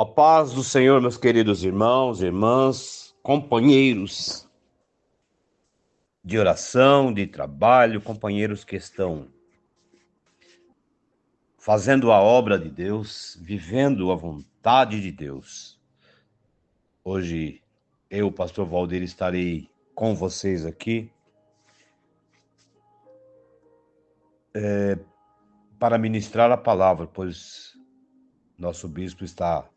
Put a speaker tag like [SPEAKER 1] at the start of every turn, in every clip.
[SPEAKER 1] A paz do Senhor, meus queridos irmãos, irmãs, companheiros de oração, de trabalho, companheiros que estão fazendo a obra de Deus, vivendo a vontade de Deus. Hoje, eu, pastor Valdir, estarei com vocês aqui para ministrar a palavra, pois nosso bispo está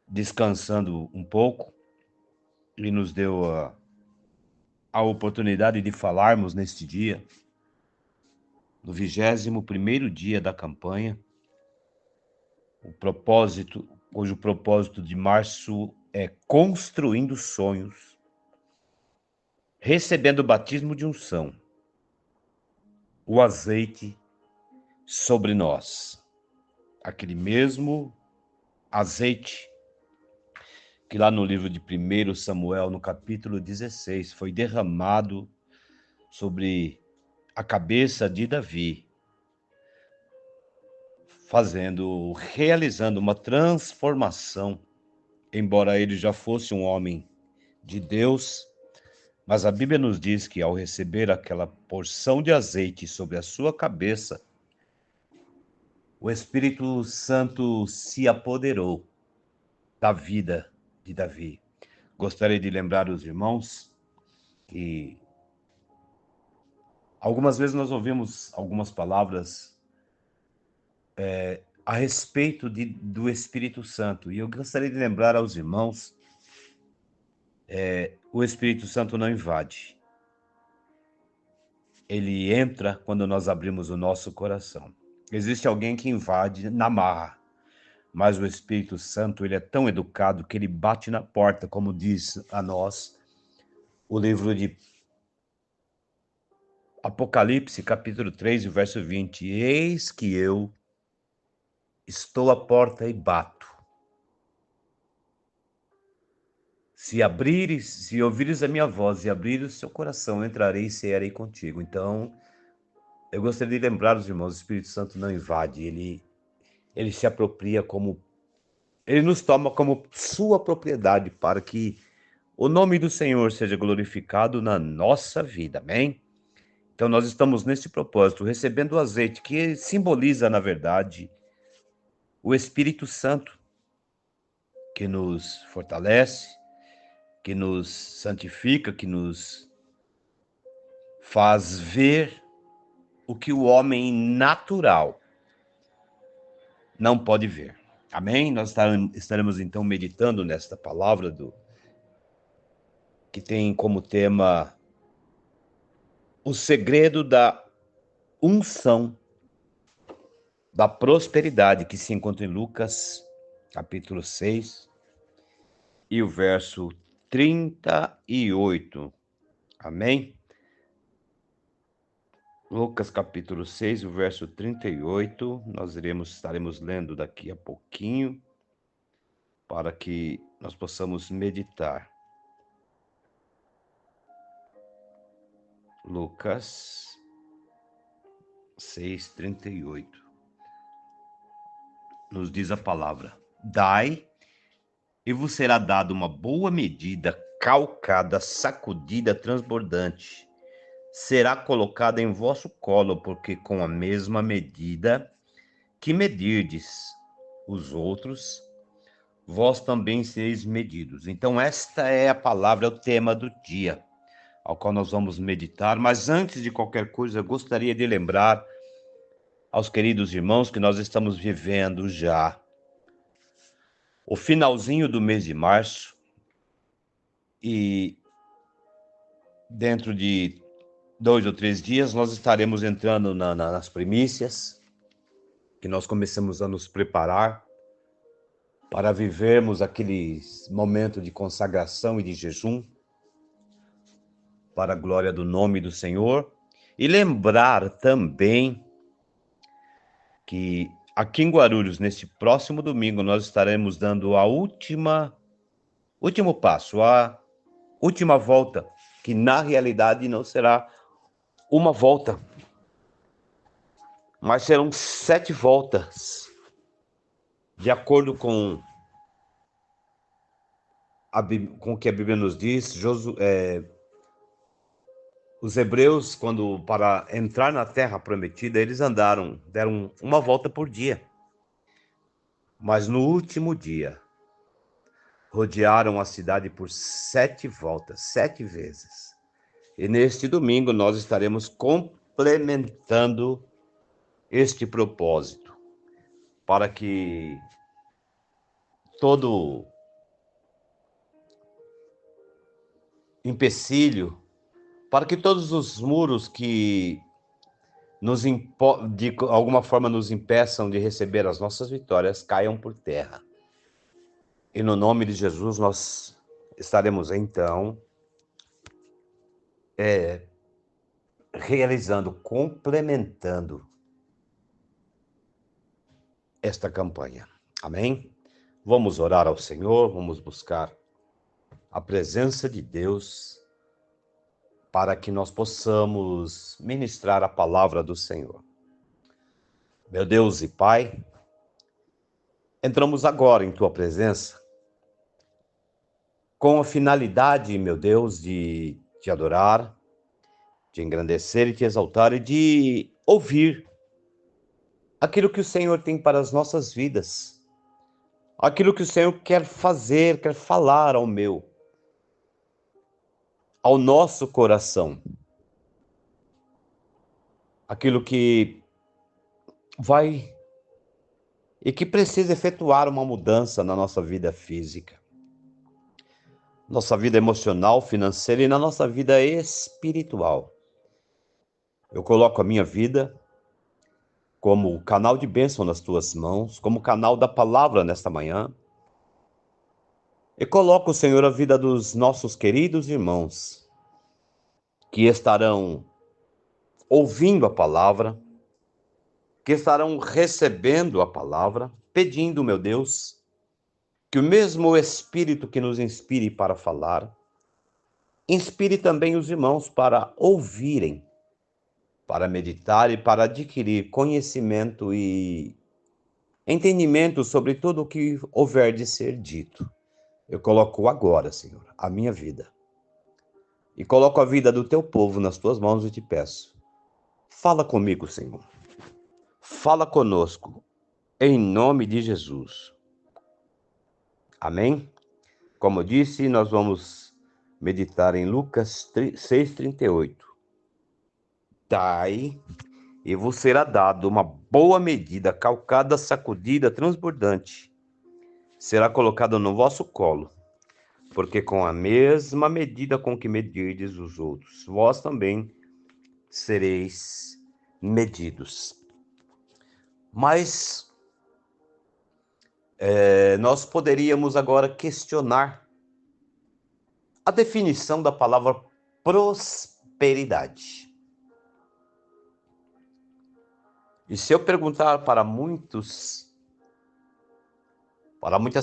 [SPEAKER 1] descansando um pouco e nos deu a oportunidade de falarmos neste dia, no 21º dia da campanha, cujo propósito de março é construindo sonhos, recebendo o batismo de unção, o azeite sobre nós. Aquele mesmo azeite que lá no livro de 1 Samuel, no capítulo 16, foi derramado sobre a cabeça de Davi, realizando uma transformação, embora ele já fosse um homem de Deus, mas a Bíblia nos diz que ao receber aquela porção de azeite sobre a sua cabeça, o Espírito Santo se apoderou da vida de Davi. Gostaria de lembrar os irmãos que algumas vezes nós ouvimos algumas palavras a respeito do Espírito Santo, e eu gostaria de lembrar aos irmãos, o Espírito Santo não invade. Ele entra quando nós abrimos o nosso coração. Existe alguém que invade na marra, mas o Espírito Santo, ele é tão educado que ele bate na porta, como diz a nós o livro de Apocalipse, capítulo 3, verso 20. Eis que eu estou à porta e bato. Se ouvires a minha voz e abrires o seu coração, entrarei e cearei contigo. Então, eu gostaria de lembrar os irmãos, o Espírito Santo não invade, ele se apropria ele nos toma como sua propriedade para que o nome do Senhor seja glorificado na nossa vida, amém? Então nós estamos nesse propósito, recebendo o azeite, que simboliza, na verdade, o Espírito Santo, que nos fortalece, que nos santifica, que nos faz ver o que o homem natural não pode ver. Amém? Nós estaremos então meditando nesta palavra que tem como tema o segredo da unção da prosperidade, que se encontra em Lucas, capítulo 6, e o verso 38. Amém? Lucas, capítulo 6, o verso 38. Nós estaremos lendo daqui a pouquinho, para que nós possamos meditar. Lucas 6, 38. Nos diz a palavra: dai, e vos será dado uma boa medida, calcada, sacudida, transbordante. Será colocada em vosso colo, porque com a mesma medida que medirdes os outros, vós também sereis medidos. Então esta é a palavra, o tema do dia, ao qual nós vamos meditar. Mas antes de qualquer coisa, eu gostaria de lembrar aos queridos irmãos que nós estamos vivendo já o finalzinho do mês de março, e dentro de 2 ou 3 dias nós estaremos entrando nas primícias, que nós começamos a nos preparar para vivermos aquele momento de consagração e de jejum para a glória do nome do Senhor. E lembrar também que aqui em Guarulhos, neste próximo domingo, nós estaremos dando último passo, a última volta, que na realidade não será uma volta, mas serão 7 voltas De acordo com com o que a Bíblia nos diz, os hebreus, quando para entrar na terra prometida, eles deram uma volta por dia. Mas no último dia, rodearam a cidade por 7 voltas, 7 vezes. E neste domingo nós estaremos complementando este propósito, para que todo empecilho, para que todos os muros que de alguma forma nos impeçam de receber as nossas vitórias caiam por terra. E no nome de Jesus nós estaremos então realizando, complementando esta campanha. Amém? Vamos orar ao Senhor, vamos buscar a presença de Deus para que nós possamos ministrar a palavra do Senhor. Meu Deus e Pai, entramos agora em Tua presença com a finalidade, meu Deus, de te adorar, de engrandecer e te exaltar e de ouvir aquilo que o Senhor tem para as nossas vidas, aquilo que o Senhor quer fazer, quer falar ao nosso coração, aquilo que vai e que precisa efetuar uma mudança na nossa vida física, nossa vida emocional, financeira e na nossa vida espiritual. Eu coloco a minha vida como canal de bênção nas tuas mãos, como canal da palavra nesta manhã. E coloco, Senhor, a vida dos nossos queridos irmãos que estarão ouvindo a palavra, que estarão recebendo a palavra, pedindo, meu Deus, que o mesmo Espírito que nos inspire para falar, inspire também os irmãos para ouvirem, para meditar e para adquirir conhecimento e entendimento sobre tudo o que houver de ser dito. Eu coloco agora, Senhor, a minha vida. E coloco a vida do teu povo nas tuas mãos e te peço. Fala comigo, Senhor. Fala conosco, em nome de Jesus. Amém? Como eu disse, nós vamos meditar em Lucas 6,38. Dai, e vos será dado uma boa medida, calcada, sacudida, transbordante. Será colocada no vosso colo, porque com a mesma medida com que medirdes os outros, vós também sereis medidos. Mas nós poderíamos agora questionar a definição da palavra prosperidade. E se eu perguntar para muitas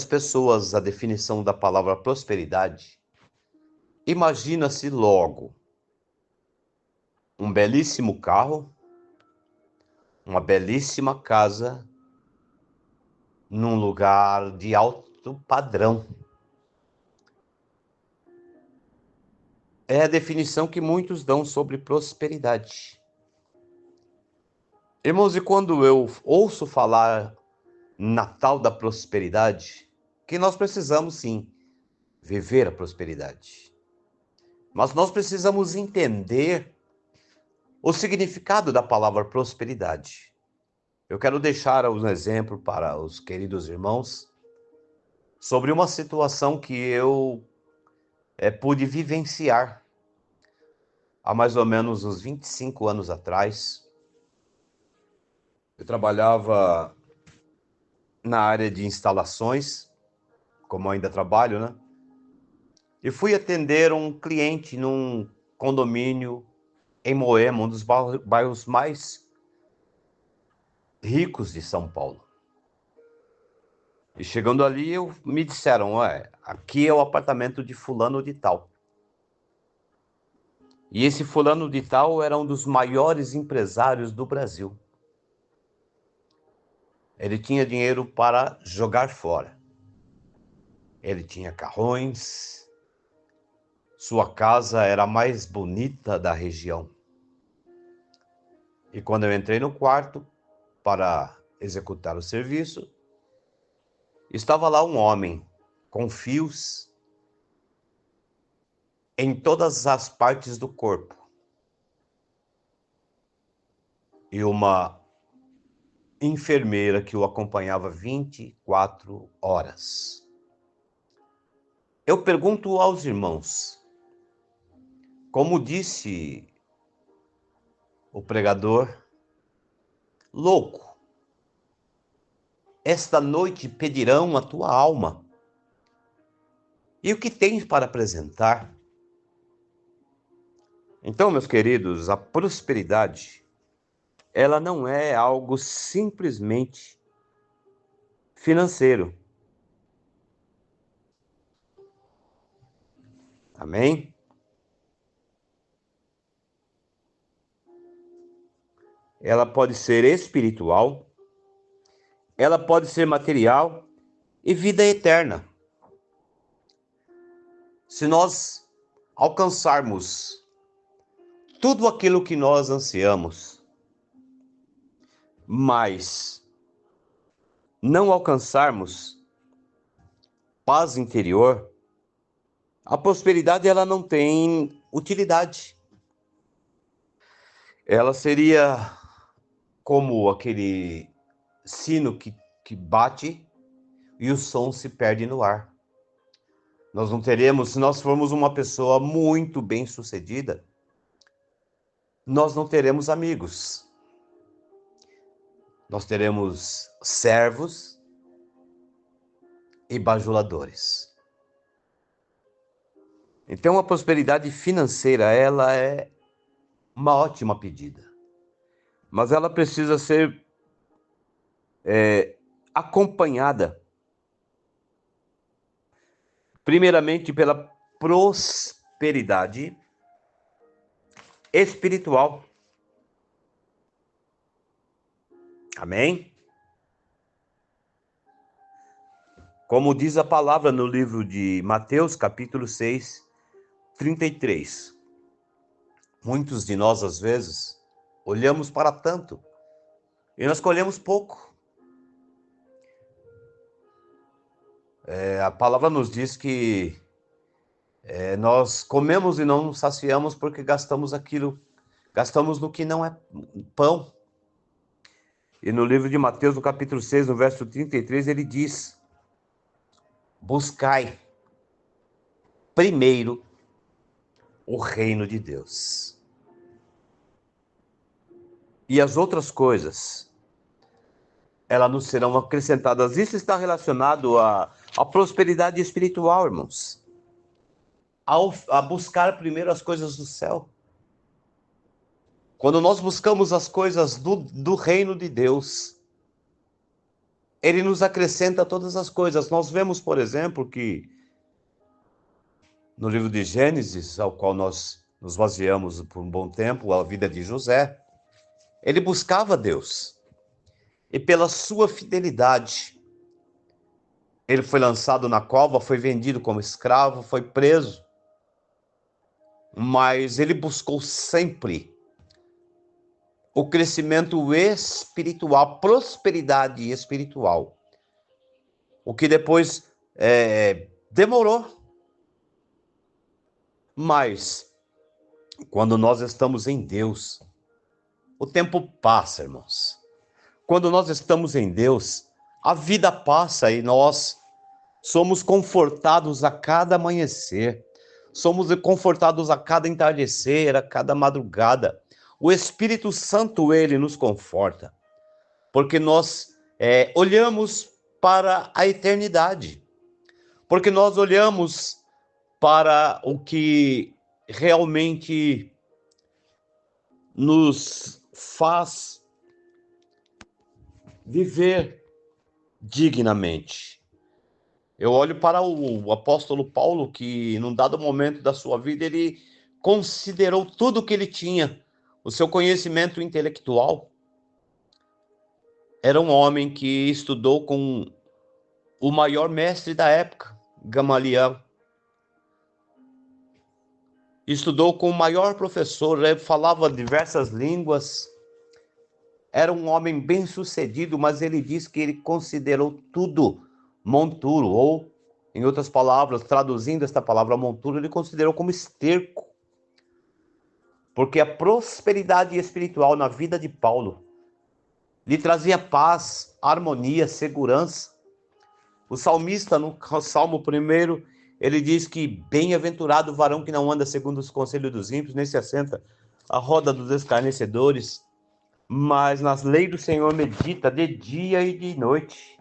[SPEAKER 1] pessoas a definição da palavra prosperidade, imagina-se logo um belíssimo carro, uma belíssima casa, num lugar de alto padrão. É a definição que muitos dão sobre prosperidade. Irmãos, e quando eu ouço falar na tal da prosperidade, que nós precisamos sim viver a prosperidade. Mas nós precisamos entender o significado da palavra prosperidade. Eu quero deixar um exemplo para os queridos irmãos sobre uma situação que eu pude vivenciar há mais ou menos uns 25 anos atrás. Eu trabalhava na área de instalações, como ainda trabalho, né? E fui atender um cliente num condomínio em Moema, um dos bairros mais ricos de São Paulo. E chegando ali, me disseram, aqui é o apartamento de fulano de tal. E esse fulano de tal era um dos maiores empresários do Brasil. Ele tinha dinheiro para jogar fora. Ele tinha carrões, sua casa era a mais bonita da região. E quando eu entrei no quarto para executar o serviço, estava lá um homem com fios em todas as partes do corpo e uma enfermeira que o acompanhava 24 horas. Eu pergunto aos irmãos, como disse o pregador, louco, esta noite pedirão a tua alma. E o que tens para apresentar? Então, meus queridos, a prosperidade, ela não é algo simplesmente financeiro. Amém? Ela pode ser espiritual, ela pode ser material e vida eterna. Se nós alcançarmos tudo aquilo que nós ansiamos, mas não alcançarmos paz interior, a prosperidade ela não tem utilidade. Ela seria como aquele sino que bate e o som se perde no ar. Nós não teremos, se nós formos uma pessoa muito bem-sucedida, nós não teremos amigos. Nós teremos servos e bajuladores. Então, a prosperidade financeira, ela é uma ótima pedida. Mas ela precisa ser acompanhada, primeiramente, pela prosperidade espiritual. Amém? Como diz a palavra no livro de Mateus, capítulo 6, 33. Muitos de nós, às vezes, olhamos para tanto e nós colhemos pouco. A palavra nos diz que nós comemos e não nos saciamos porque gastamos no que não é pão. E no livro de Mateus, no capítulo 6, no verso 33, ele diz: buscai primeiro o reino de Deus. E as outras coisas, elas nos serão acrescentadas. Isso está relacionado à prosperidade espiritual, irmãos. A buscar primeiro as coisas do céu. Quando nós buscamos as coisas do reino de Deus, ele nos acrescenta todas as coisas. Nós vemos, por exemplo, que no livro de Gênesis, ao qual nós nos baseamos por um bom tempo, a vida de José, ele buscava Deus. E pela sua fidelidade, ele foi lançado na cova, foi vendido como escravo, foi preso. Mas ele buscou sempre o crescimento espiritual, prosperidade espiritual. O que depois demorou. Mas, quando nós estamos em Deus, o tempo passa, irmãos. Quando nós estamos em Deus, a vida passa e nós somos confortados a cada amanhecer. Somos confortados a cada entardecer, a cada madrugada. O Espírito Santo, ele nos conforta. Porque nós olhamos para a eternidade. Porque nós olhamos para o que realmente nos faz viver dignamente. Eu olho para o apóstolo Paulo, que num dado momento da sua vida, ele considerou tudo que ele tinha, o seu conhecimento intelectual, era um homem que estudou com o maior mestre da época, Gamaliel. Estudou com o maior professor, ele falava diversas línguas. Era um homem bem-sucedido, mas ele diz que ele considerou tudo monturo, ou, em outras palavras, traduzindo esta palavra monturo, ele considerou como esterco. Porque a prosperidade espiritual na vida de Paulo lhe trazia paz, harmonia, segurança. O salmista, no Salmo 1, ele diz que bem-aventurado o varão que não anda segundo os conselhos dos ímpios, nem se assenta à roda dos escarnecedores, mas nas leis do Senhor medita de dia e de noite.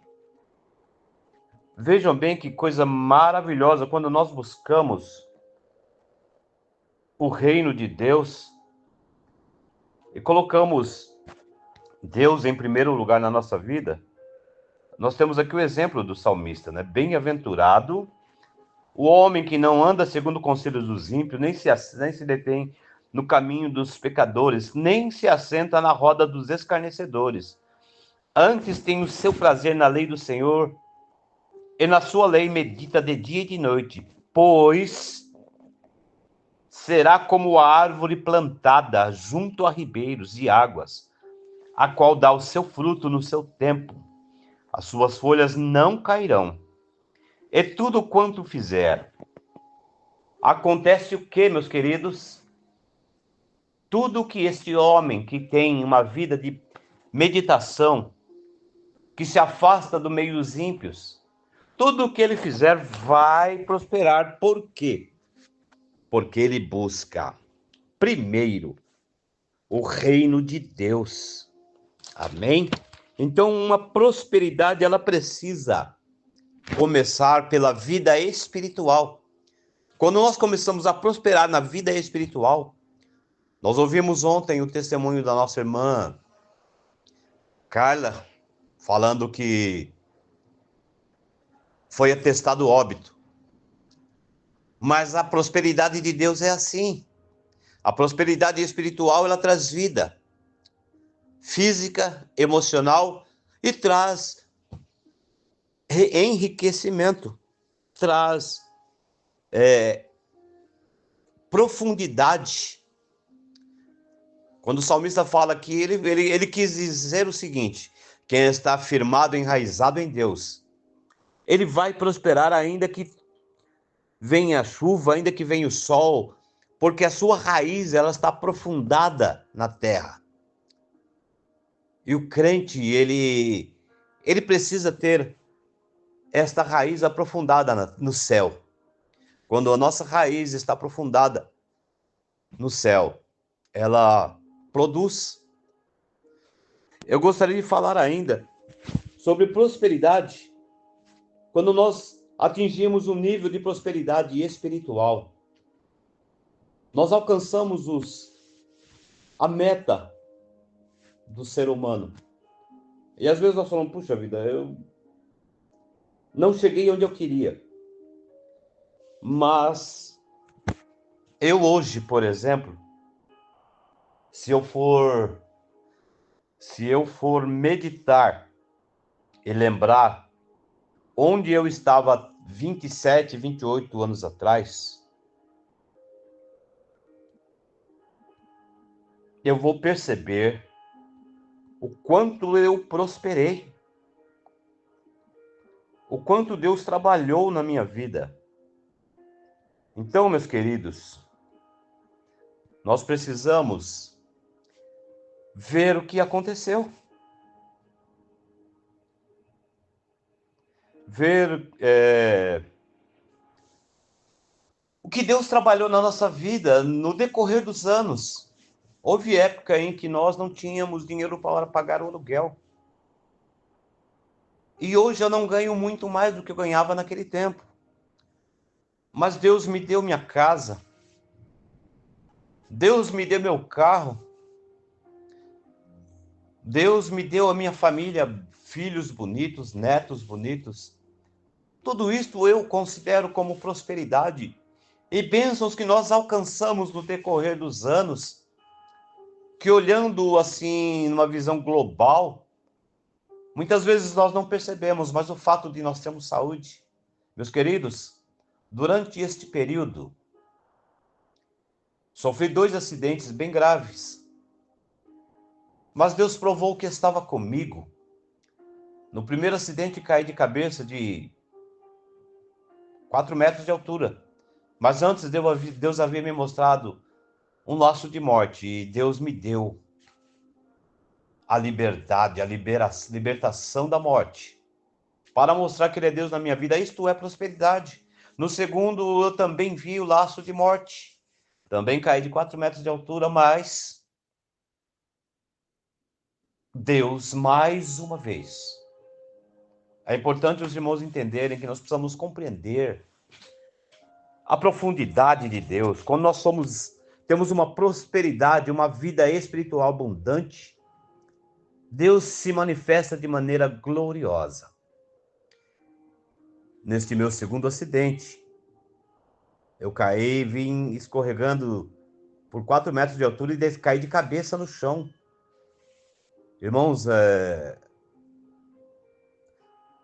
[SPEAKER 1] Vejam bem que coisa maravilhosa quando nós buscamos o reino de Deus e colocamos Deus em primeiro lugar na nossa vida. Nós temos aqui o exemplo do salmista, né? Bem-aventurado o homem que não anda segundo o conselho dos ímpios, nem se detém no caminho dos pecadores, nem se assenta na roda dos escarnecedores. Antes tem o seu prazer na lei do Senhor, e na sua lei medita de dia e de noite, pois será como a árvore plantada junto a ribeiros e águas, a qual dá o seu fruto no seu tempo. As suas folhas não cairão, e tudo quanto fizer. Acontece o que, meus queridos? Tudo que este homem que tem uma vida de meditação, que se afasta do meio dos ímpios, tudo o que ele fizer vai prosperar. Por quê? Porque ele busca, primeiro, o reino de Deus. Amém? Então, uma prosperidade, ela precisa começar pela vida espiritual. Quando nós começamos a prosperar na vida espiritual, nós ouvimos ontem o testemunho da nossa irmã Carla, falando que foi atestado óbito. Mas a prosperidade de Deus é assim. A prosperidade espiritual, ela traz vida física, emocional e traz enriquecimento, traz profundidade. Quando o salmista fala que ele quis dizer o seguinte: quem está firmado, enraizado em Deus, ele vai prosperar ainda que venha a chuva, ainda que venha o sol, porque a sua raiz, ela está aprofundada na terra. E o crente, ele precisa ter esta raiz aprofundada no céu. Quando a nossa raiz está aprofundada no céu, ela produz. Eu gostaria de falar ainda sobre prosperidade. Quando nós atingimos um nível de prosperidade espiritual, nós alcançamos a meta do ser humano. E às vezes nós falamos, puxa vida, eu não cheguei onde eu queria. Mas eu hoje, por exemplo, se eu for meditar e lembrar onde eu estava 27, 28 anos atrás, eu vou perceber o quanto eu prosperei, o quanto Deus trabalhou na minha vida. Então, meus queridos, nós precisamos ver o que aconteceu. Ver o que Deus trabalhou na nossa vida no decorrer dos anos. Houve época em que nós não tínhamos dinheiro para pagar o aluguel. E hoje eu não ganho muito mais do que eu ganhava naquele tempo. Mas Deus me deu minha casa. Deus me deu meu carro. Deus me deu a minha família, filhos bonitos, netos bonitos. Tudo isto eu considero como prosperidade e bênçãos que nós alcançamos no decorrer dos anos, que olhando assim, numa visão global, Muitas vezes nós não percebemos, mas o fato de nós termos saúde, meus queridos, durante este período, sofri 2 acidentes bem graves, mas Deus provou que estava comigo. No primeiro acidente, caí de cabeça de 4 metros de altura, mas antes Deus havia me mostrado um laço de morte, e Deus me deu a liberdade, a libertação da morte, para mostrar que Ele é Deus na minha vida. Isto é prosperidade. No segundo, eu também vi o laço de morte. Também caí de 4 metros de altura, mas Deus, mais uma vez. É importante os irmãos entenderem que nós precisamos compreender a profundidade de Deus. Quando nós temos uma prosperidade, uma vida espiritual abundante, Deus se manifesta de maneira gloriosa. Neste meu segundo acidente, eu caí, vim escorregando por 4 metros de altura e caí de cabeça no chão. Irmãos,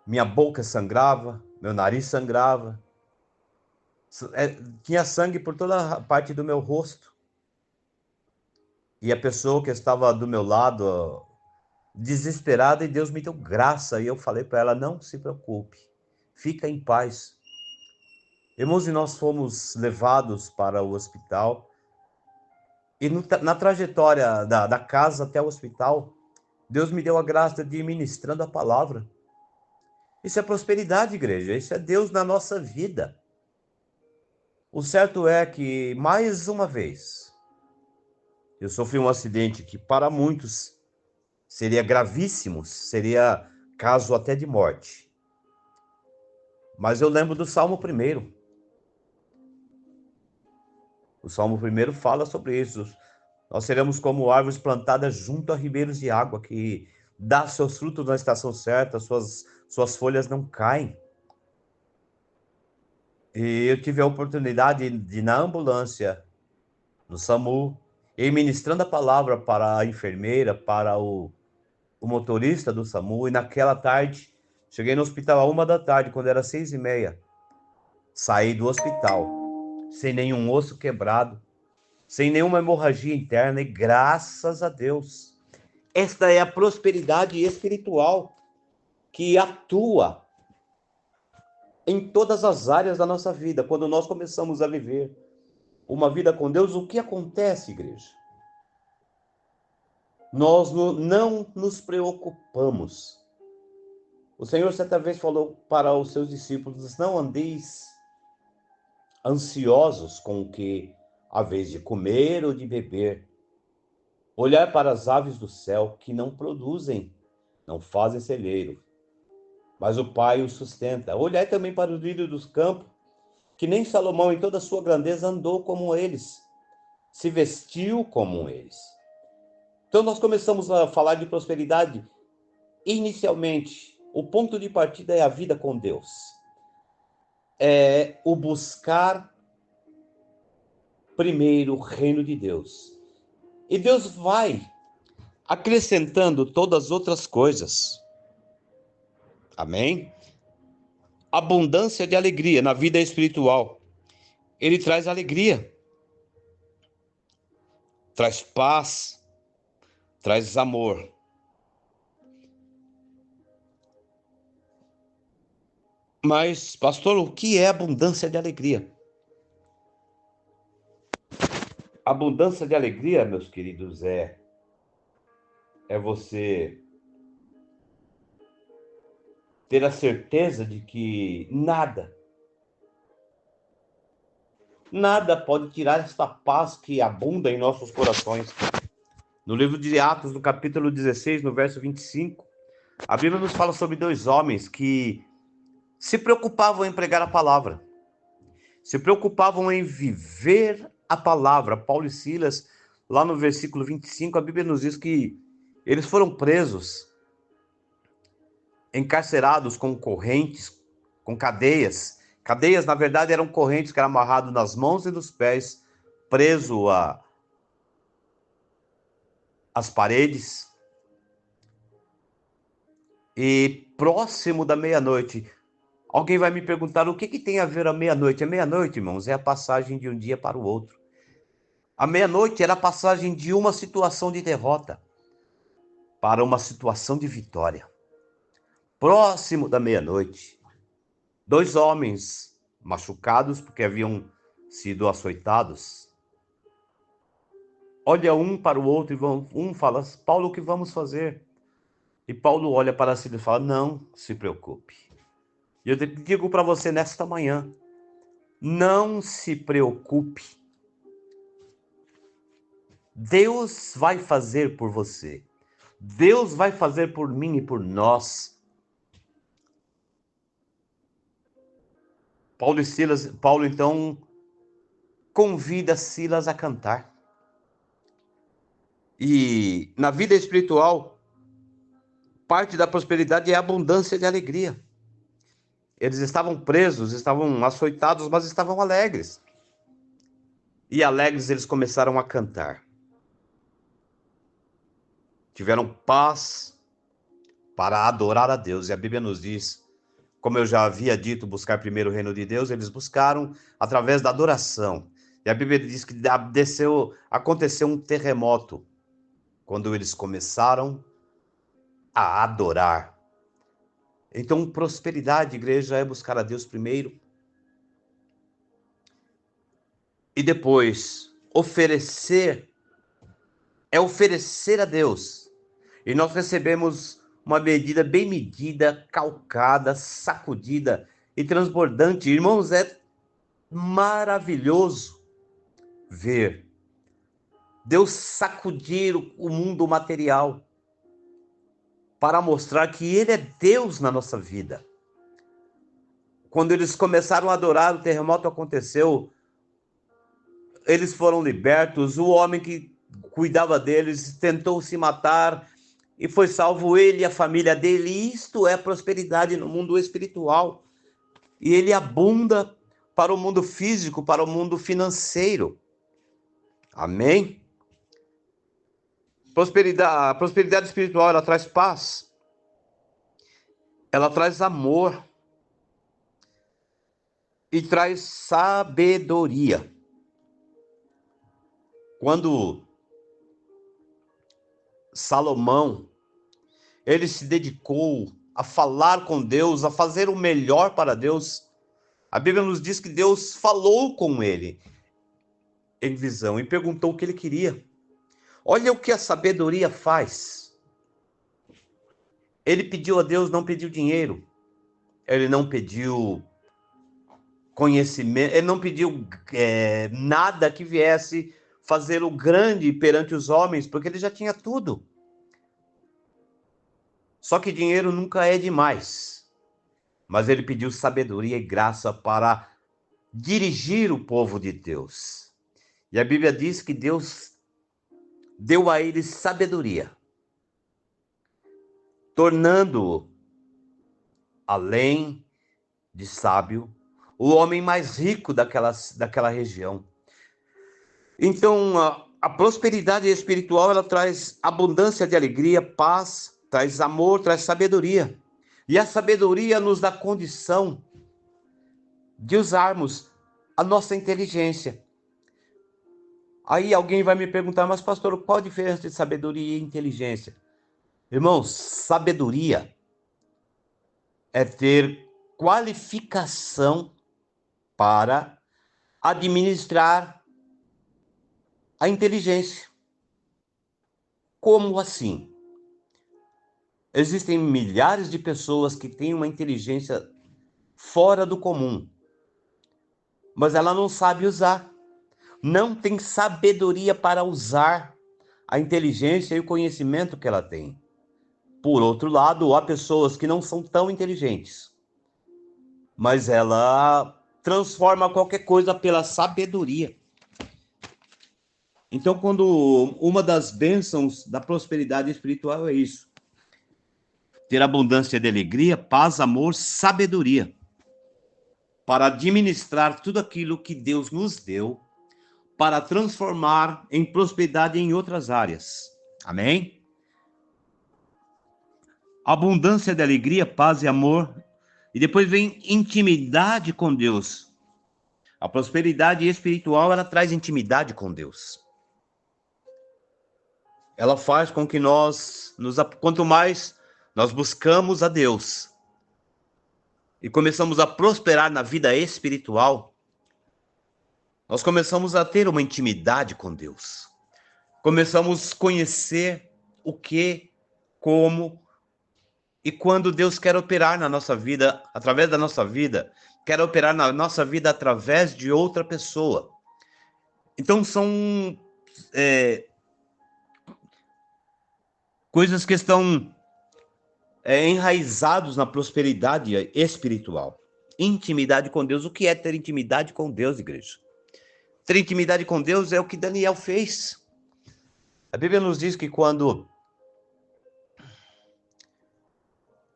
[SPEAKER 1] minha boca sangrava, meu nariz sangrava, tinha sangue por toda a parte do meu rosto. E a pessoa que estava do meu lado, desesperada, e Deus me deu graça, e eu falei para ela: não se preocupe, fica em paz. Irmãos, e nós fomos levados para o hospital, e na trajetória da casa até o hospital, Deus me deu a graça de ir ministrando a palavra. Isso é prosperidade, igreja, isso é Deus na nossa vida. O certo é que, mais uma vez, eu sofri um acidente que para muitos seria gravíssimo, seria caso até de morte. Mas eu lembro do Salmo 1. O Salmo 1 fala sobre isso. Nós seremos como árvores plantadas junto a ribeiros de água, que dá seus frutos na estação certa, suas folhas não caem. E eu tive a oportunidade de, na ambulância, no SAMU, ir ministrando a palavra para a enfermeira, para o motorista do SAMU, e naquela tarde, cheguei no hospital à 1 da tarde, quando era 6h30. Saí do hospital, sem nenhum osso quebrado, sem nenhuma hemorragia interna, e graças a Deus. Esta é a prosperidade espiritual que atua em todas as áreas da nossa vida. Quando nós começamos a viver uma vida com Deus, o que acontece, igreja? Nós não nos preocupamos. O Senhor certa vez falou para os seus discípulos: não andeis ansiosos com o que haveis de comer ou de beber. Olhai para as aves do céu, que não produzem, não fazem celeiro, mas o Pai os sustenta. Olhai também para os lírios dos campos, que nem Salomão em toda a sua grandeza andou como eles, se vestiu como eles. Então nós começamos a falar de prosperidade. Inicialmente, o ponto de partida é a vida com Deus. É o buscar primeiro o reino de Deus. E Deus vai acrescentando todas as outras coisas. Amém? Abundância de alegria na vida espiritual. Ele traz alegria, traz paz, traz amor. Mas, pastor, o que é abundância de alegria? Abundância de alegria, meus queridos, é você ter a certeza de que nada pode tirar esta paz que abunda em nossos corações. No livro de Atos, no capítulo 16, no verso 25, a Bíblia nos fala sobre 2 homens que se preocupavam em pregar a palavra, se preocupavam em viver a palavra. Paulo e Silas, lá no versículo 25, a Bíblia nos diz que eles foram presos, encarcerados com correntes, com cadeias. Cadeias, na verdade, eram correntes que eram amarradas nas mãos e nos pés, preso às paredes. e próximo da meia-noite. Alguém vai me perguntar o que tem a ver a meia-noite? A meia-noite, irmãos, é a passagem de um dia para o outro. A meia-noite era a passagem de uma situação de derrota para uma situação de vitória. Próximo da meia-noite, 2 homens machucados porque haviam sido açoitados. Olha um para o outro e um fala: Paulo, o que vamos fazer? E Paulo olha para si e fala: não se preocupe. E eu digo para você nesta manhã, não se preocupe. Deus vai fazer por você. Deus vai fazer por mim e por nós. Paulo então convida Silas a cantar. E na vida espiritual, parte da prosperidade é a abundância de alegria. Eles estavam presos, estavam açoitados, mas estavam alegres. E alegres eles começaram a cantar. Tiveram paz para adorar a Deus. E a Bíblia nos diz, como eu já havia dito, buscar primeiro o reino de Deus, eles buscaram através da adoração. E a Bíblia diz que aconteceu um terremoto quando eles começaram a adorar. Então, prosperidade, igreja, é buscar a Deus primeiro e depois oferecer a Deus. E nós recebemos uma medida bem medida, calcada, sacudida e transbordante. Irmãos, é maravilhoso ver Deus sacudir o mundo material para mostrar que Ele é Deus na nossa vida. Quando eles começaram a adorar, o terremoto aconteceu, eles foram libertos, o homem que cuidava deles tentou se matar e foi salvo ele e a família dele. Isto é prosperidade no mundo espiritual. E ele abunda para o mundo físico, para o mundo financeiro. Amém? A prosperidade espiritual, ela traz paz. Ela traz amor. E traz sabedoria. Quando Salomão, ele se dedicou a falar com Deus, a fazer o melhor para Deus, a Bíblia nos diz que Deus falou com ele em visão e perguntou o que ele queria. Olha o que a sabedoria faz. Ele pediu a Deus, não pediu dinheiro. Ele não pediu conhecimento, ele não pediu nada que viesse fazer o grande perante os homens, porque ele já tinha tudo. Só que dinheiro nunca é demais. Mas ele pediu sabedoria e graça para dirigir o povo de Deus. E a Bíblia diz que Deus deu a ele sabedoria, tornando-o, além de sábio, o homem mais rico daquela região. Então, a prosperidade espiritual, ela traz abundância de alegria, paz, traz amor, traz sabedoria. E a sabedoria nos dá condição de usarmos a nossa inteligência. Aí alguém vai me perguntar, mas pastor, qual a diferença de sabedoria e inteligência? Irmãos, sabedoria é ter qualificação para administrar a inteligência. Como assim? Existem milhares de pessoas que têm uma inteligência fora do comum, mas ela não sabe usar. Não tem sabedoria para usar a inteligência e o conhecimento que ela tem. Por outro lado, há pessoas que não são tão inteligentes, mas ela transforma qualquer coisa pela sabedoria. Então, quando uma das bênçãos da prosperidade espiritual é isso: ter abundância de alegria, paz, amor, sabedoria, para administrar tudo aquilo que Deus nos deu, para transformar em prosperidade em outras áreas. Amém? abundância de alegria, paz e amor. E depois vem intimidade com Deus. A prosperidade espiritual, ela traz intimidade com Deus. Ela faz com que quanto mais nós buscamos a Deus e começamos a prosperar na vida espiritual, nós começamos a ter uma intimidade com Deus. Começamos a conhecer o que, como e quando Deus quer operar na nossa vida, através da nossa vida, quer operar na nossa vida através de outra pessoa. Então são coisas que estão enraizados na prosperidade espiritual. Intimidade com Deus. O que é ter intimidade com Deus, igreja? Ter intimidade com Deus é o que Daniel fez. A Bíblia nos diz que quando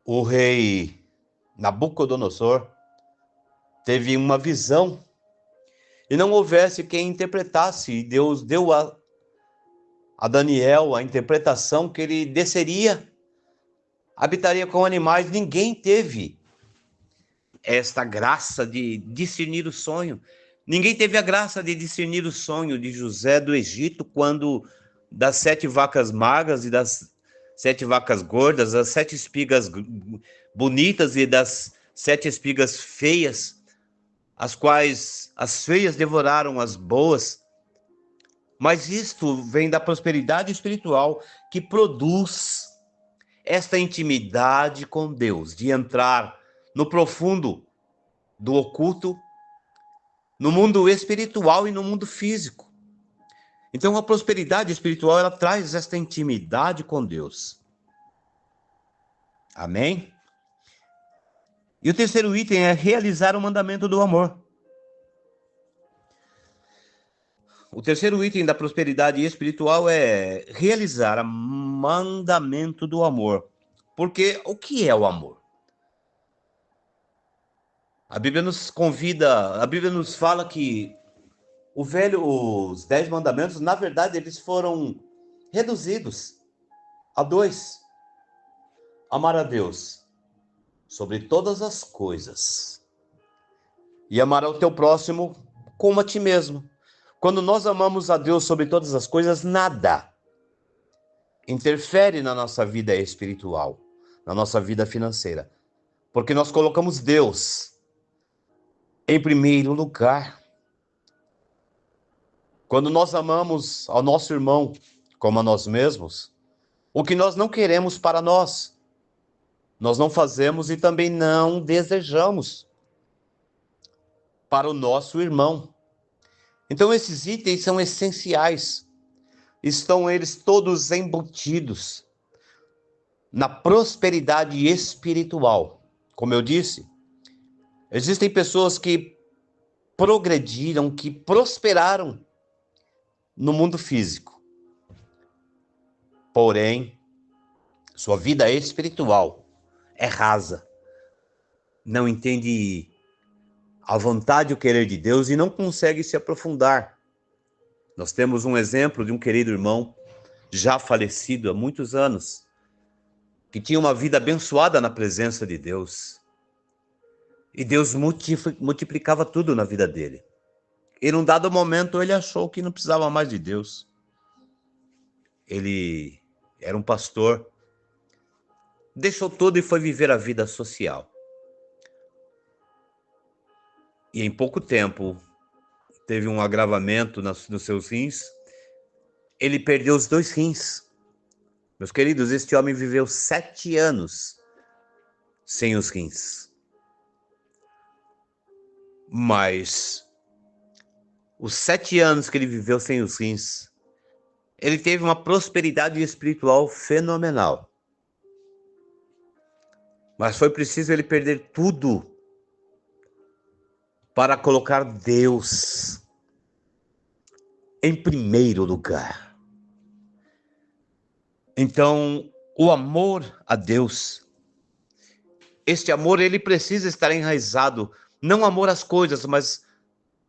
[SPEAKER 1] o rei Nabucodonosor teve uma visão e não houvesse quem interpretasse, e Deus deu a Daniel a interpretação que ele desceria, habitaria com animais. Ninguém teve esta graça de discernir o sonho. Ninguém teve a graça de discernir o sonho de José do Egito, quando das 7 vacas magras e das 7 vacas gordas, as 7 espigas bonitas e das 7 espigas feias, as quais as feias devoraram as boas. Mas isto vem da prosperidade espiritual, que produz esta intimidade com Deus, de entrar no profundo do oculto, no mundo espiritual e no mundo físico. Então a prosperidade espiritual, ela traz esta intimidade com Deus. Amém? E o terceiro item é realizar o mandamento do amor. O terceiro item da prosperidade espiritual é realizar o mandamento do amor. Porque o que é o amor? A Bíblia nos convida, a Bíblia nos fala que os 10 mandamentos, na verdade, eles foram reduzidos a 2. Amar a Deus sobre todas as coisas e amar ao teu próximo como a ti mesmo. Quando nós amamos a Deus sobre todas as coisas, nada interfere na nossa vida espiritual, na nossa vida financeira, porque nós colocamos Deus em primeiro lugar. Quando nós amamos ao nosso irmão como a nós mesmos, o que nós não queremos para nós não fazemos e também não desejamos para o nosso irmão. Então esses itens são essenciais. Estão eles todos embutidos na prosperidade espiritual. Como eu disse, existem pessoas que progrediram, que prosperaram no mundo físico. Porém, sua vida espiritual é rasa. Não entende a vontade e o querer de Deus e não consegue se aprofundar. Nós temos um exemplo de um querido irmão, já falecido há muitos anos, que tinha uma vida abençoada na presença de Deus. E Deus multiplicava tudo na vida dele. E num dado momento ele achou que não precisava mais de Deus. Ele era um pastor, deixou tudo e foi viver a vida social. E em pouco tempo teve um agravamento nos seus rins. Ele perdeu os 2 rins. Meus queridos, este homem viveu 7 anos sem os rins. Mas os 7 anos que ele viveu sem os rins, ele teve uma prosperidade espiritual fenomenal. Mas foi preciso ele perder tudo para colocar Deus em primeiro lugar. Então, o amor a Deus, este amor, ele precisa estar enraizado, não amor às coisas, mas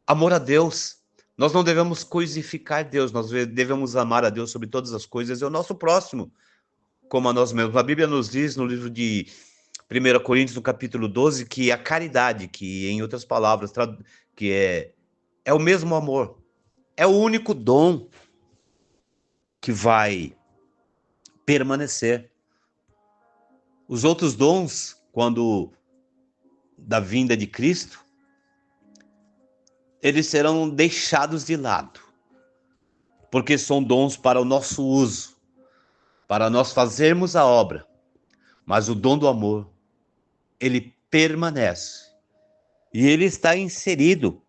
[SPEAKER 1] amor a Deus. Nós não devemos coisificar Deus, nós devemos amar a Deus sobre todas as coisas e o nosso próximo como a nós mesmos. A Bíblia nos diz no livro de 1 Coríntios, no capítulo 12, que a caridade, que em outras palavras, que é o mesmo amor, é o único dom que vai permanecer. Os outros dons, quando da vinda de Cristo, eles serão deixados de lado, porque são dons para o nosso uso, para nós fazermos a obra. Mas o dom do amor, ele permanece. E ele está inserido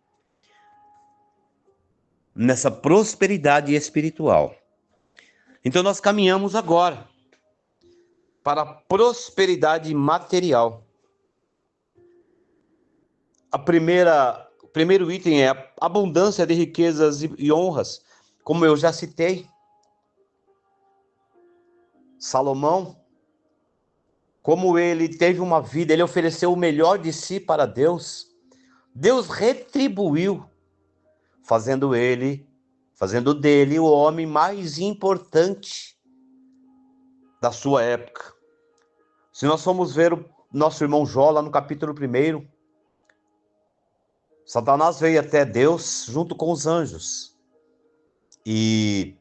[SPEAKER 1] nessa prosperidade espiritual. Então nós caminhamos agora para a prosperidade material. O primeiro item é a abundância de riquezas e honras, como eu já citei. Salomão, como ele teve uma vida, ele ofereceu o melhor de si para Deus. Deus retribuiu, fazendo dele o homem mais importante da sua época. Se nós formos ver o nosso irmão Jó, lá no capítulo 1, Satanás veio até Deus junto com os anjos. E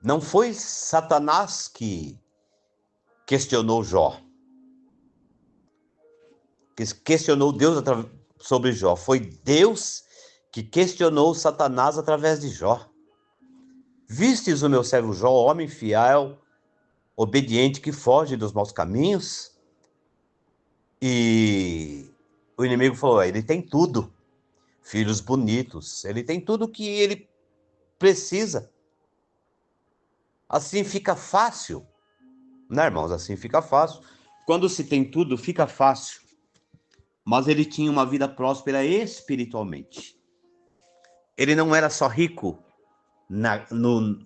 [SPEAKER 1] não foi Satanás que questionou Jó, que questionou Deus sobre Jó. Foi Deus que questionou Satanás através de Jó. Vistes o meu servo Jó, homem fiel, obediente, que foge dos maus caminhos? E o inimigo falou, ele tem tudo, filhos bonitos, ele tem tudo que ele precisa. Assim fica fácil, né, irmãos? Assim fica fácil. Quando se tem tudo, fica fácil. Mas ele tinha uma vida próspera espiritualmente. Ele não era só rico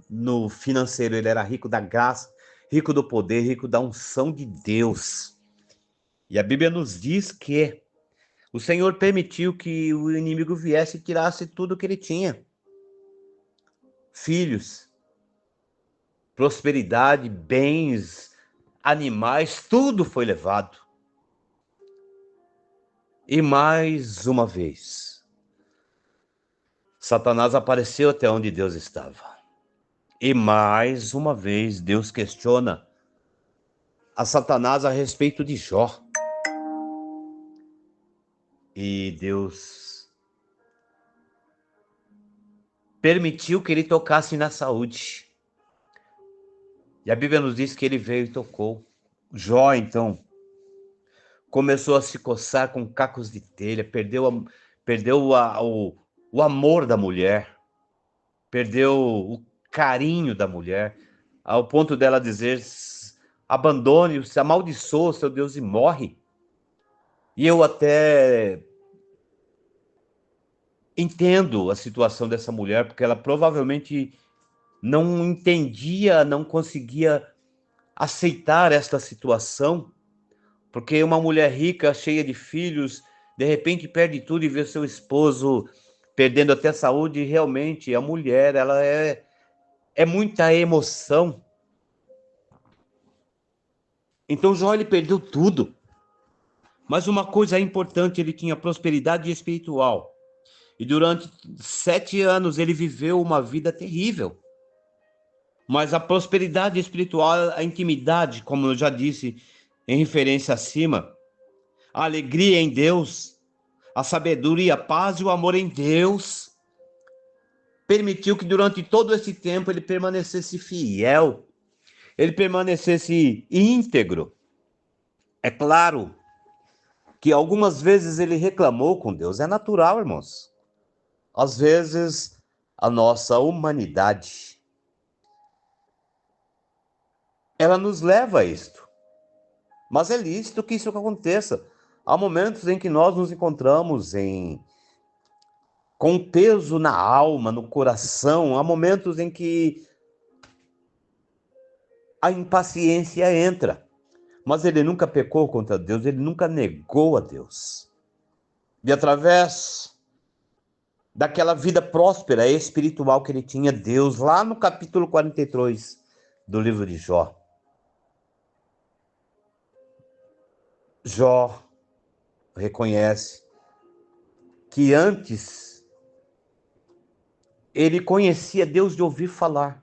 [SPEAKER 1] no financeiro, ele era rico da graça, rico do poder, rico da unção de Deus. E a Bíblia nos diz que o Senhor permitiu que o inimigo viesse e tirasse tudo que ele tinha. Filhos, prosperidade, bens, animais, tudo foi levado. E mais uma vez, Satanás apareceu até onde Deus estava. E mais uma vez, Deus questiona a Satanás a respeito de Jó. E Deus permitiu que ele tocasse na saúde. E a Bíblia nos diz que ele veio e tocou. Jó, então, começou a se coçar com cacos de telha, perdeu o amor da mulher, perdeu o carinho da mulher, ao ponto dela dizer, abandone, se amaldiçoa seu Deus e morre. E eu até entendo a situação dessa mulher, porque ela provavelmente não entendia, não conseguia aceitar esta situação, porque uma mulher rica, cheia de filhos, de repente perde tudo e vê seu esposo perdendo até a saúde. E realmente a mulher, ela é muita emoção. Então Jó, ele perdeu tudo. Mas uma coisa importante, ele tinha prosperidade espiritual. E durante 7 anos ele viveu uma vida terrível. Mas a prosperidade espiritual, a intimidade, como eu já disse em referência acima, a alegria em Deus, a sabedoria, a paz e o amor em Deus, permitiu que durante todo esse tempo ele permanecesse fiel, ele permanecesse íntegro. É claro que algumas vezes ele reclamou com Deus, é natural, irmãos. Às vezes a nossa humanidade, ela nos leva a isto. Mas é lícito que isso aconteça. Há momentos em que nós nos encontramos com peso na alma, no coração. Há momentos em que a impaciência entra. Mas ele nunca pecou contra Deus, ele nunca negou a Deus. E através daquela vida próspera espiritual que ele tinha, Deus, lá no capítulo 43 do livro de Jó. Jó reconhece que antes ele conhecia Deus de ouvir falar,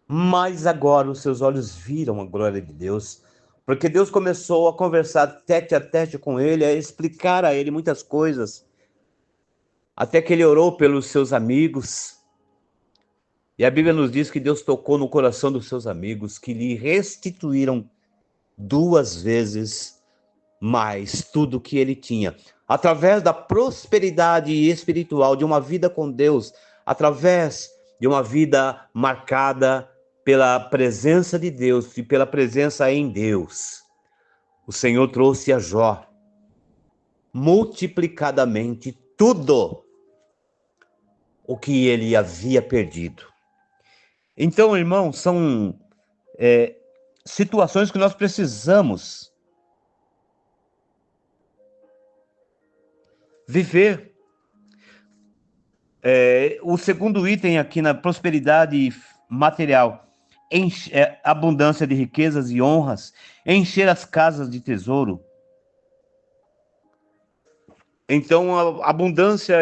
[SPEAKER 1] mas agora os seus olhos viram a glória de Deus, porque Deus começou a conversar tete a tete com ele, a explicar a ele muitas coisas, até que ele orou pelos seus amigos. E a Bíblia nos diz que Deus tocou no coração dos seus amigos, que lhe restituíram 2 vezes mais tudo que ele tinha. Através da prosperidade espiritual, de uma vida com Deus, através de uma vida marcada pela presença de Deus e pela presença em Deus, o Senhor trouxe a Jó multiplicadamente tudo o que ele havia perdido. Então, irmão, são situações que nós precisamos viver. O segundo item aqui na prosperidade material, abundância de riquezas e honras, encher as casas de tesouro. Então, a abundância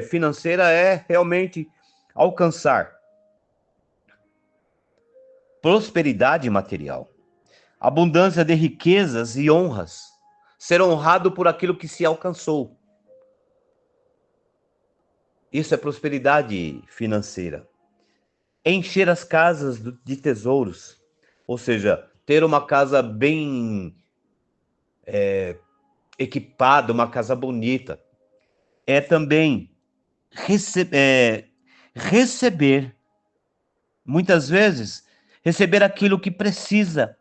[SPEAKER 1] financeira é realmente alcançar prosperidade material, abundância de riquezas e honras, ser honrado por aquilo que se alcançou. Isso é prosperidade financeira. Encher as casas de tesouros, ou seja, ter uma casa bem equipada, uma casa bonita. É também receber, muitas vezes, receber aquilo que precisa,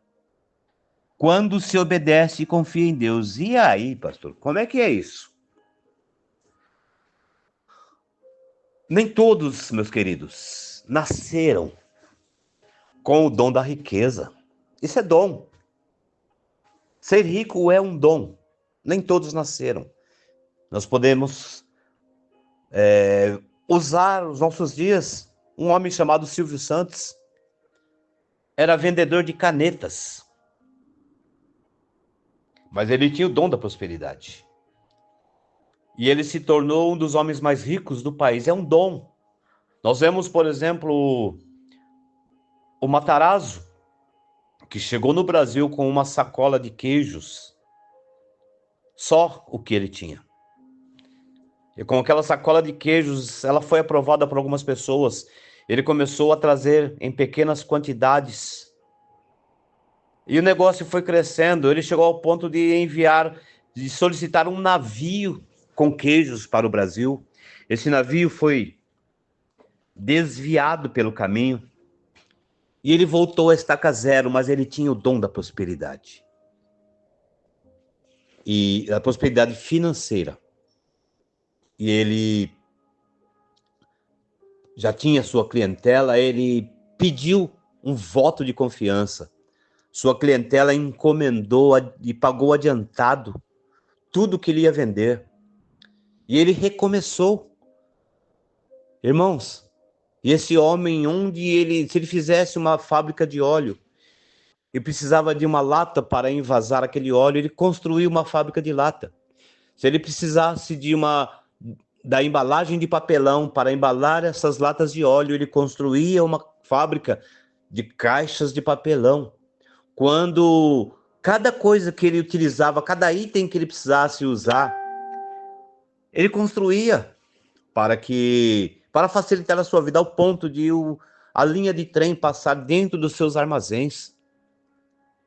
[SPEAKER 1] quando se obedece e confia em Deus. E aí, pastor, como é que é isso? Nem todos, meus queridos, nasceram com o dom da riqueza. Isso é dom. Ser rico é um dom. Nem todos nasceram. Nós podemos usar os nossos dias. Um homem chamado Silvio Santos era vendedor de canetas, mas ele tinha o dom da prosperidade. E ele se tornou um dos homens mais ricos do país. É um dom. Nós vemos, por exemplo, o Matarazzo, que chegou no Brasil com uma sacola de queijos. Só o que ele tinha. E com aquela sacola de queijos, ela foi aprovada por algumas pessoas. Ele começou a trazer em pequenas quantidades. E o negócio foi crescendo. Ele chegou ao ponto de solicitar um navio com queijos para o Brasil. Esse navio foi desviado pelo caminho. E ele voltou a estaca zero, mas ele tinha o dom da prosperidade. E a prosperidade financeira. E ele já tinha sua clientela, ele pediu um voto de confiança. Sua clientela encomendou e pagou adiantado tudo que ele ia vender. E ele recomeçou. Irmãos, e esse homem, se ele fizesse uma fábrica de óleo e precisava de uma lata para envasar aquele óleo, ele construiu uma fábrica de lata. Se ele precisasse da embalagem de papelão para embalar essas latas de óleo, ele construía uma fábrica de caixas de papelão. Quando cada coisa que ele utilizava, cada item que ele precisasse usar, ele construía para facilitar a sua vida, ao ponto de a linha de trem passar dentro dos seus armazéns.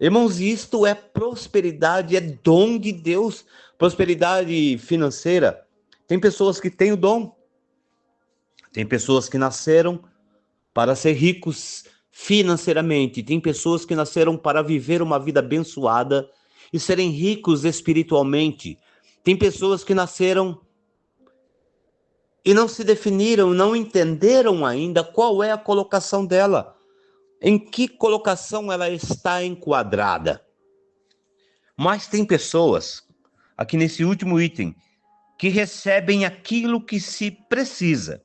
[SPEAKER 1] Irmãos, isto é prosperidade, é dom de Deus. Prosperidade financeira. Tem pessoas que têm o dom. Tem pessoas que nasceram para ser ricos financeiramente. Tem pessoas que nasceram para viver uma vida abençoada e serem ricos espiritualmente. Tem pessoas que nasceram e não se definiram, não entenderam ainda qual é a colocação dela. Em que colocação ela está enquadrada. Mas tem pessoas, aqui nesse último item, que recebem aquilo que se precisa,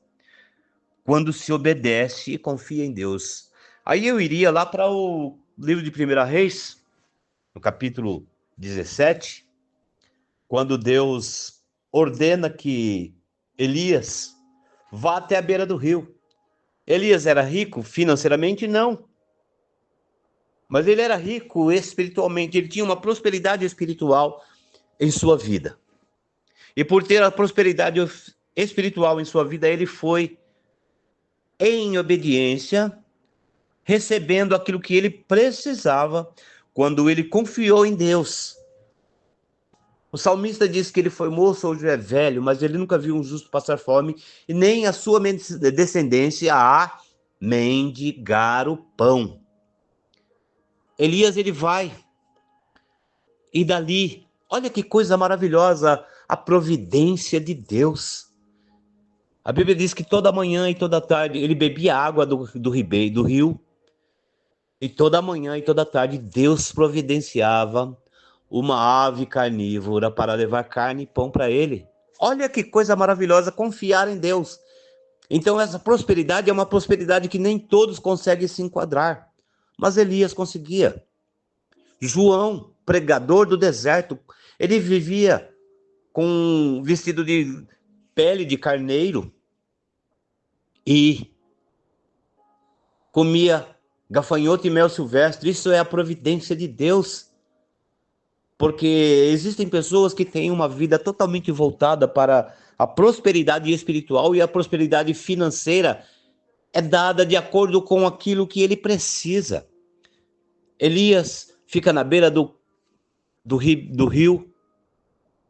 [SPEAKER 1] quando se obedece e confia em Deus. Aí eu iria lá para o livro de 1 Reis, no capítulo 17, quando Deus ordena que Elias vá até a beira do rio. Elias era rico financeiramente? Não. Mas ele era rico espiritualmente, ele tinha uma prosperidade espiritual em sua vida. E por ter a prosperidade espiritual em sua vida, ele foi em obediência, recebendo aquilo que ele precisava quando ele confiou em Deus. O salmista diz que ele foi moço, hoje é velho, mas ele nunca viu um justo passar fome, e nem a sua descendência a mendigar o pão. Elias, ele vai, e dali, olha que coisa maravilhosa, a providência de Deus. A Bíblia diz que toda manhã e toda tarde ele bebia água do rio, e toda manhã e toda tarde Deus providenciava uma ave carnívora para levar carne e pão para ele. Olha que coisa maravilhosa confiar em Deus. Então essa prosperidade é uma prosperidade que nem todos conseguem se enquadrar, mas Elias conseguia. João, pregador do deserto, ele vivia com um vestido de pele de carneiro e comia gafanhoto e mel silvestre. Isso é a providência de Deus, porque existem pessoas que têm uma vida totalmente voltada para a prosperidade espiritual, e a prosperidade financeira é dada de acordo com aquilo que ele precisa. Elias fica na beira do rio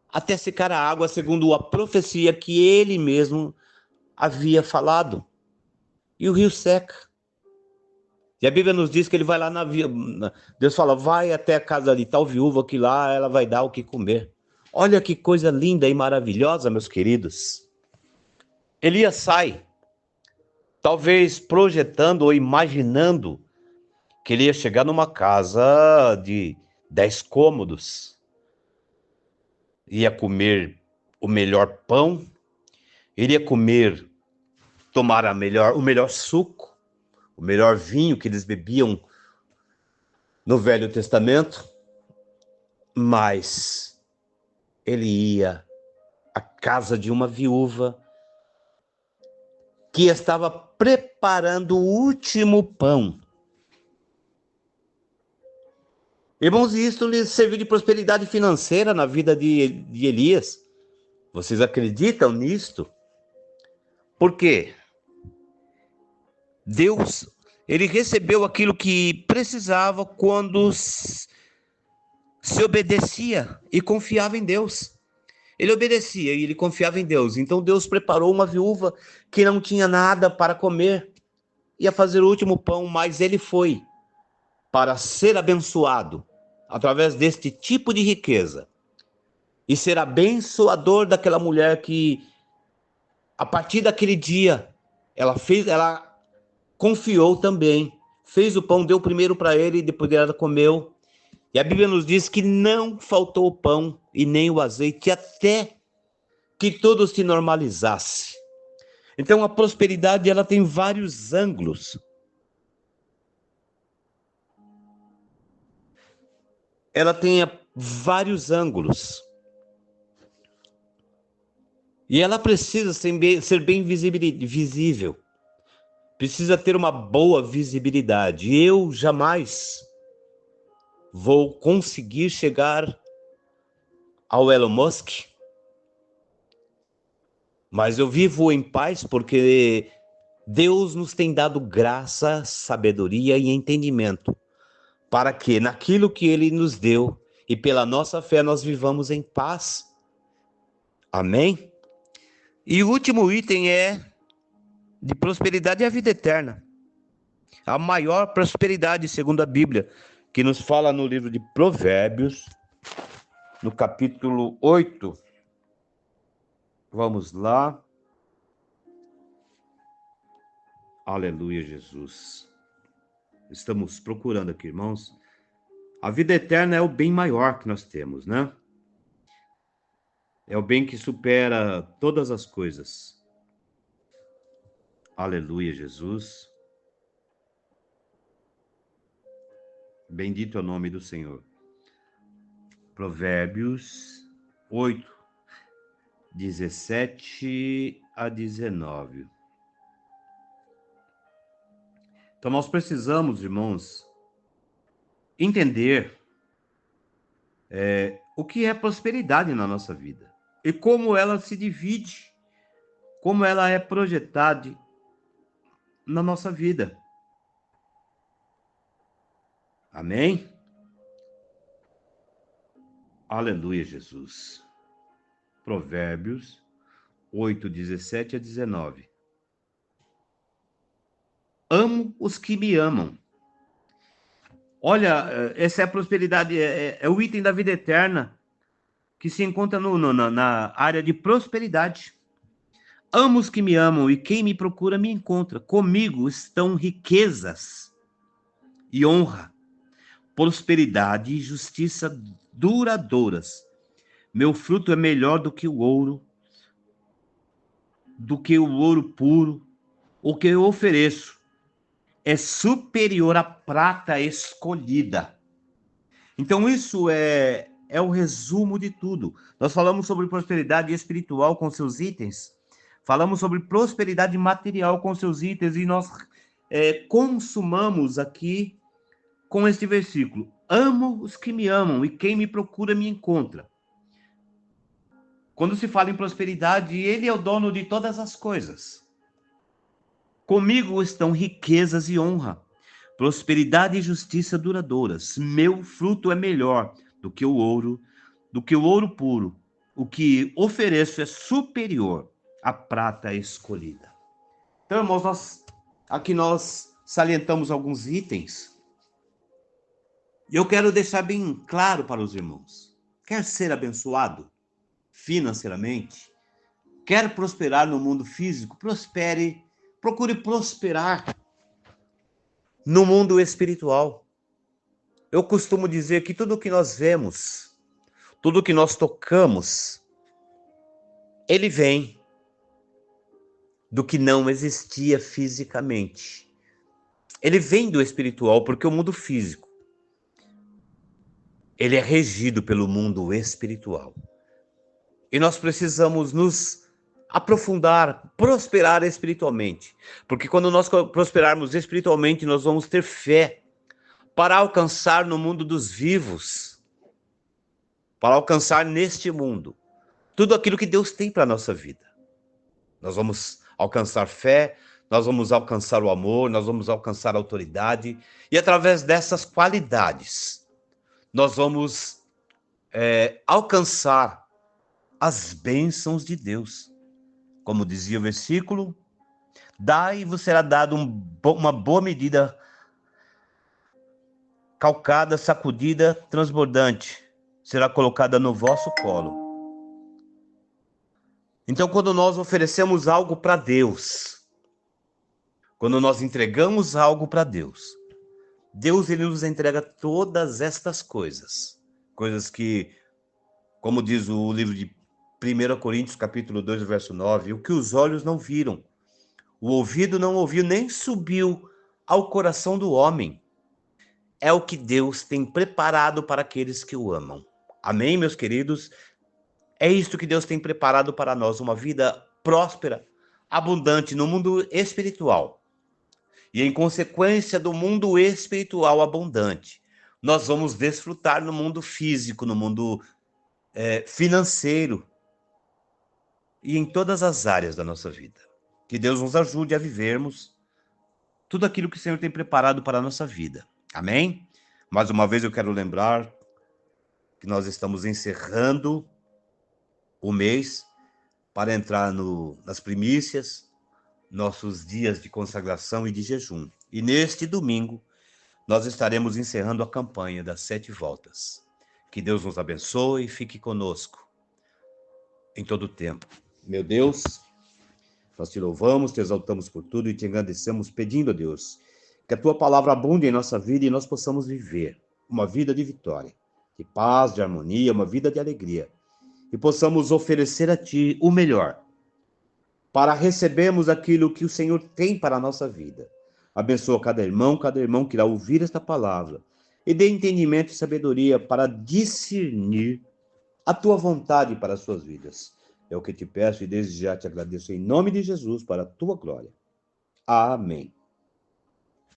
[SPEAKER 1] até secar a água, segundo a profecia que ele mesmo havia falado. E o rio seca. E a Bíblia nos diz que ele vai lá Deus fala, vai até a casa de tal viúva que lá ela vai dar o que comer. Olha que coisa linda e maravilhosa, meus queridos. Elias sai, talvez projetando ou imaginando que ele ia chegar numa casa de 10 cômodos, ia comer o melhor pão, iria tomar o melhor suco, o melhor vinho que eles bebiam no Velho Testamento, mas ele ia à casa de uma viúva que estava preparando o último pão. Irmãos, e isso lhe serviu de prosperidade financeira na vida de Elias. Vocês acreditam nisto? Por quê? Deus, ele recebeu aquilo que precisava quando se obedecia e confiava em Deus. Ele obedecia e ele confiava em Deus. Então Deus preparou uma viúva que não tinha nada para comer, ia fazer o último pão, mas ele foi para ser abençoado através deste tipo de riqueza e ser abençoador daquela mulher que, a partir daquele dia, ela confiou também, fez o pão, deu primeiro para ele, depois ela comeu. E a Bíblia nos diz que não faltou o pão e nem o azeite até que tudo se normalizasse. Então a prosperidade, ela tem vários ângulos. Ela tem vários ângulos. E ela precisa ser bem visível. Precisa ter uma boa visibilidade. Eu jamais vou conseguir chegar ao Elon Musk, mas eu vivo em paz porque Deus nos tem dado graça, sabedoria e entendimento para que naquilo que Ele nos deu e pela nossa fé nós vivamos em paz. Amém? E o último item de prosperidade é a vida eterna. A maior prosperidade, segundo a Bíblia, que nos fala no livro de Provérbios, no capítulo 8. Vamos lá. Aleluia, Jesus. Estamos procurando aqui, irmãos. A vida eterna é o bem maior que nós temos, né? É o bem que supera todas as coisas. Aleluia, Jesus. Bendito é o nome do Senhor. Provérbios 8, 17 a 19. Então nós precisamos, irmãos, entender o que é prosperidade na nossa vida e como ela se divide, como ela é projetada na nossa vida. Amém? Aleluia, Jesus. Provérbios 8, 17 a 19. Amo os que me amam. Olha, essa é a prosperidade, é o item da vida eterna que se encontra na área de prosperidade. Amo os que me amam e quem me procura me encontra. Comigo estão riquezas e honra, prosperidade e justiça duradouras. Meu fruto é melhor do que o ouro puro. O que eu ofereço é superior à prata escolhida. Então, isso é o resumo de tudo. Nós falamos sobre prosperidade espiritual com seus itens, falamos sobre prosperidade material com seus itens, e nós consumamos aqui com este versículo: amo os que me amam, e quem me procura me encontra. Quando se fala em prosperidade, ele é o dono de todas as coisas. Comigo estão riquezas e honra, prosperidade e justiça duradouras. Meu fruto é melhor do que o ouro puro. O que ofereço é superior à prata escolhida. Então, irmãos, aqui nós salientamos alguns itens. E eu quero deixar bem claro para os irmãos: quer ser abençoado financeiramente? Quer prosperar no mundo físico? Prospere, procure prosperar no mundo espiritual. Eu costumo dizer que tudo que nós vemos, tudo que nós tocamos, ele vem do que não existia fisicamente. Ele vem do espiritual, porque o mundo físico, ele é regido pelo mundo espiritual. E nós precisamos nos aprofundar, prosperar espiritualmente. Porque quando nós prosperarmos espiritualmente, nós vamos ter fé para alcançar no mundo dos vivos, para alcançar neste mundo tudo aquilo que Deus tem para a nossa vida. Nós vamos alcançar fé, nós vamos alcançar o amor, nós vamos alcançar a autoridade, e através dessas qualidades, nós vamos alcançar as bênçãos de Deus. Como dizia o versículo: dai e vos será dado uma boa medida, calcada, sacudida, transbordante, será colocada no vosso colo. Então, quando nós oferecemos algo para Deus, quando nós entregamos algo para Deus, Deus, ele nos entrega todas estas coisas. Coisas que, como diz o livro de 1 Coríntios, capítulo 2, verso 9, o que os olhos não viram, o ouvido não ouviu, nem subiu ao coração do homem, é o que Deus tem preparado para aqueles que o amam. Amém, meus queridos? É isto que Deus tem preparado para nós, uma vida próspera, abundante no mundo espiritual. E em consequência do mundo espiritual abundante, nós vamos desfrutar no mundo físico, no mundo financeiro e em todas as áreas da nossa vida. Que Deus nos ajude a vivermos tudo aquilo que o Senhor tem preparado para a nossa vida. Amém? Mais uma vez eu quero lembrar que nós estamos encerrando o mês para entrar nas primícias, nossos dias de consagração e de jejum. E neste domingo, nós estaremos encerrando a campanha das 7 voltas. Que Deus nos abençoe e fique conosco em todo o tempo. Meu Deus, nós te louvamos, te exaltamos por tudo e te agradecemos, pedindo a Deus que a tua palavra abunde em nossa vida e nós possamos viver uma vida de vitória, de paz, de harmonia, uma vida de alegria, e possamos oferecer a ti o melhor, para recebermos aquilo que o Senhor tem para a nossa vida. Abençoa cada irmão que irá ouvir esta palavra, e dê entendimento e sabedoria para discernir a tua vontade para as suas vidas. É o que te peço e desde já te agradeço em nome de Jesus para a tua glória. Amém.